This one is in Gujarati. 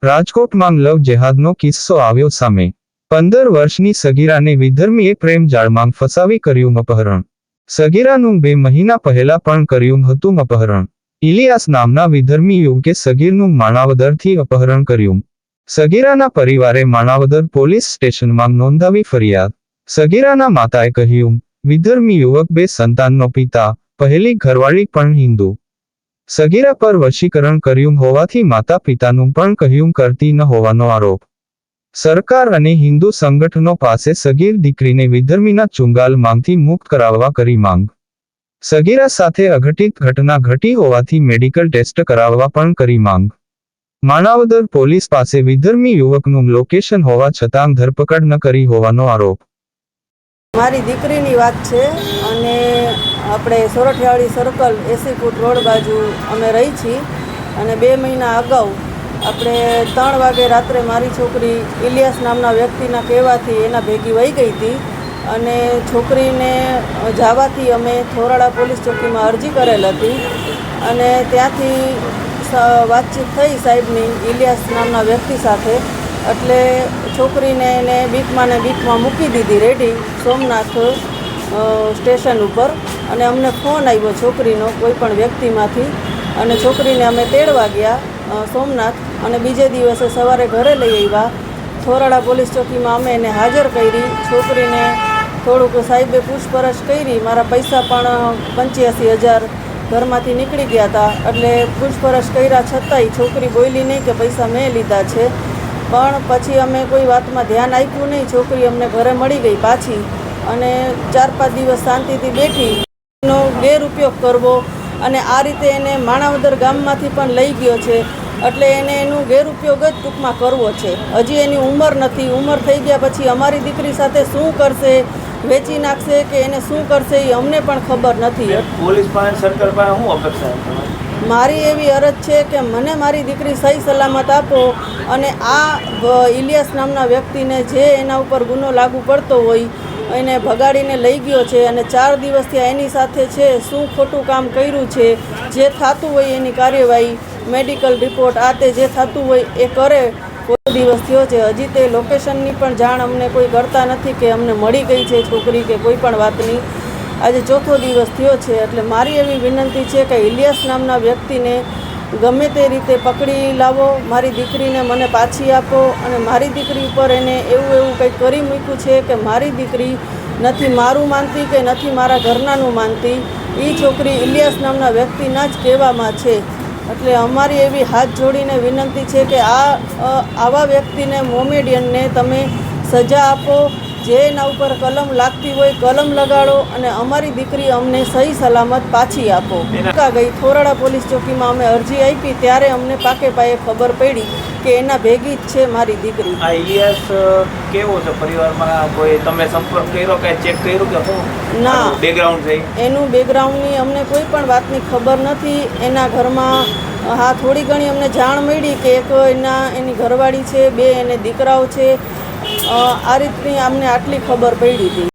રાજકોટમાં લવ જેહાદનો કિસ્સો આવ્યો સામે। 15 વર્ષની સગીરાને વિધર્મીએ પ્રેમ જાળમાં ફસાવી કર્યું અપહરણ। સગીરાનું 2 મહિના પહેલા પણ કર્યું હતું અપહરણ। ઇલિયાસ નામના વિધર્મી યુવકે સગીરનું માણાવદરથી અપહરણ કર્યું। સગીરાના પરિવારે માણાવદર પોલીસ સ્ટેશનમાં નોંધાવી ફરિયાદ। સગીરાના માતાએ કહ્યું, વિધર્મી યુવક 2 સંતાનનો પિતા, પહેલી ઘરવાળી પણ હિન્દુ। સગીરા પર વશીકરણ કર્યું હોવાથી માતા પિતાનું પણ કહ્યું કરતી ન હોવાનો આરોપ। સરકાર અને હિન્દુ સંગઠનો પાસે સગીર દીકરીને વિધર્મીના ચુંગાલમાંથી મુક્ત કરાવવા કરી માંગ। સગીરા સાથે અઘટિત ઘટના ઘટી હોવાથી મેડિકલ ટેસ્ટ કરાવવા પણ કરી માંગ। માણાવદર પોલીસ પાસે વિધર્મી યુવકનું લોકેશન હોવા છતાં ધરપકડ ન કરી હોવાનો આરોપ। મારી દીકરીની વાત છે અને આપણે સોરઠિયાળી સર્કલ 80 ફૂટ રોડ બાજુ અમે રહી છીએ અને 2 મહિના અગાઉ આપણે 3 વાગે રાત્રે મારી છોકરી ઇલિયાસ નામના વ્યક્તિના કહેવાથી એના ભેગી વહી ગઈ હતી અને છોકરીને જવાથી અમે થોરાળા પોલીસ ચોકીમાં અરજી કરેલ હતી અને ત્યાંથી વાતચીત થઈ સાહેબની ઇલિયાસ નામના વ્યક્તિ સાથે। એટલે છોકરીને એને બીકમાં મૂકી દીધી રેડી સોમનાથ સ્ટેશન ઉપર અને અમને ફોન આવ્યો છોકરીનો કોઈ પણ વ્યક્તિમાંથી અને છોકરીને અમે તેડવા ગયા સોમનાથ અને બીજે દિવસે સવારે ઘરે લઈ આવ્યા। થોરાળા પોલીસ ચોકીમાં અમે એને હાજર કરી। છોકરીને થોડુંક સાહેબે પૂછપરછ કરી। મારા પૈસા પણ 85,000 ઘરમાંથી નીકળી ગયા હતા એટલે પૂછપરછ કર્યા છતાંય છોકરી બોલી નહીં કે પૈસા મેં લીધા છે, પણ પછી અમે કોઈ વાતમાં ધ્યાન આપ્યું નહીં। છોકરી અમને ઘરે મળી ગઈ પાછી અને 4-5 દિવસ શાંતિથી બેઠી। એનો ગેરઉપયોગ કરવો અને આ રીતે એને માણાવદર ગામમાંથી પણ લઈ ગયો છે એટલે એને એનો ગેરઉપયોગ જ ટૂંકમાં કરવો છે। હજી એની ઉંમર નથી, ઉંમર થઈ ગયા પછી અમારી દીકરી સાથે શું કરશે, વેચી નાખશે કે એને શું કરશે એ અમને પણ ખબર નથી। પોલીસ પાસે સરકાર પાસે શું અપેક્ષા? મારી એવી અરજ છે કે મને મારી દીકરી સહી સલામત આપો અને આ ઇલિયાસ નામના વ્યક્તિને જે એના ઉપર ગુનો લાગુ પડતો હોય એને ભગાડીને લઈ ગયો છે અને 4 દિવસથી એની સાથે છે, શું ખોટું કામ કર્યું છે, જે થતું હોય એની કાર્યવાહી, મેડિકલ રિપોર્ટ આ તે જે થતું હોય એ કરે। કોઈ દિવસ થયો છે હજી તે લોકેશનની પણ જાણ અમને કોઈ કરતા નથી કે અમને મળી ગઈ છે છોકરી કે કોઈ પણ વાતની। આજે 4થો દિવસ થયો છે એટલે મારી એવી વિનંતી છે કે ઇલિયાસ નામના વ્યક્તિને ગમે તે રીતે પકડી લાવો, મારી દીકરીને મને પાછી આપો અને મારી દીકરી ઉપર એને એવું કંઈક કરી મૂક્યું છે કે મારી દીકરી નથી મારું માનતી કે નથી મારા ઘરનાનું માનતી। એ છોકરી ઇલિયાસ નામના વ્યક્તિના જ કહેવામાં છે એટલે અમારી એવી હાથ જોડીને વિનંતી છે કે આવા વ્યક્તિને મોમેડિયનને તમે સજા આપો, જે એના ઉપર કલમ લાગતી હોય કલમ લગાડો અને અમારી દીકરી અમને સહી સલામત પાછી આપો। ગઈ થોરાળા પોલીસ ચોકીમાં અમે અરજી આપી ત્યારે અમને પાકે પાયે ખબર પડી કે એના ભેગી જ છે મારી દીકરી। આ ઇલિયાસ કેવો છે? પરિવારમાં કોઈ તમે સંપર્ક કર્યો કે ચેક કર્યું કે શું? ના, બેકગ્રાઉન્ડ છે એનું બેકગ્રાઉન્ડની અમને કોઈ પણ વાતની ખબર નથી। એના ઘરમાં હા થોડી ઘણી અમને જાણ મળી કે એક એની ઘરવાળી છે, 2 એને દીકરાઓ છે, આ રીતની અમને આટલી ખબર પડી હતી।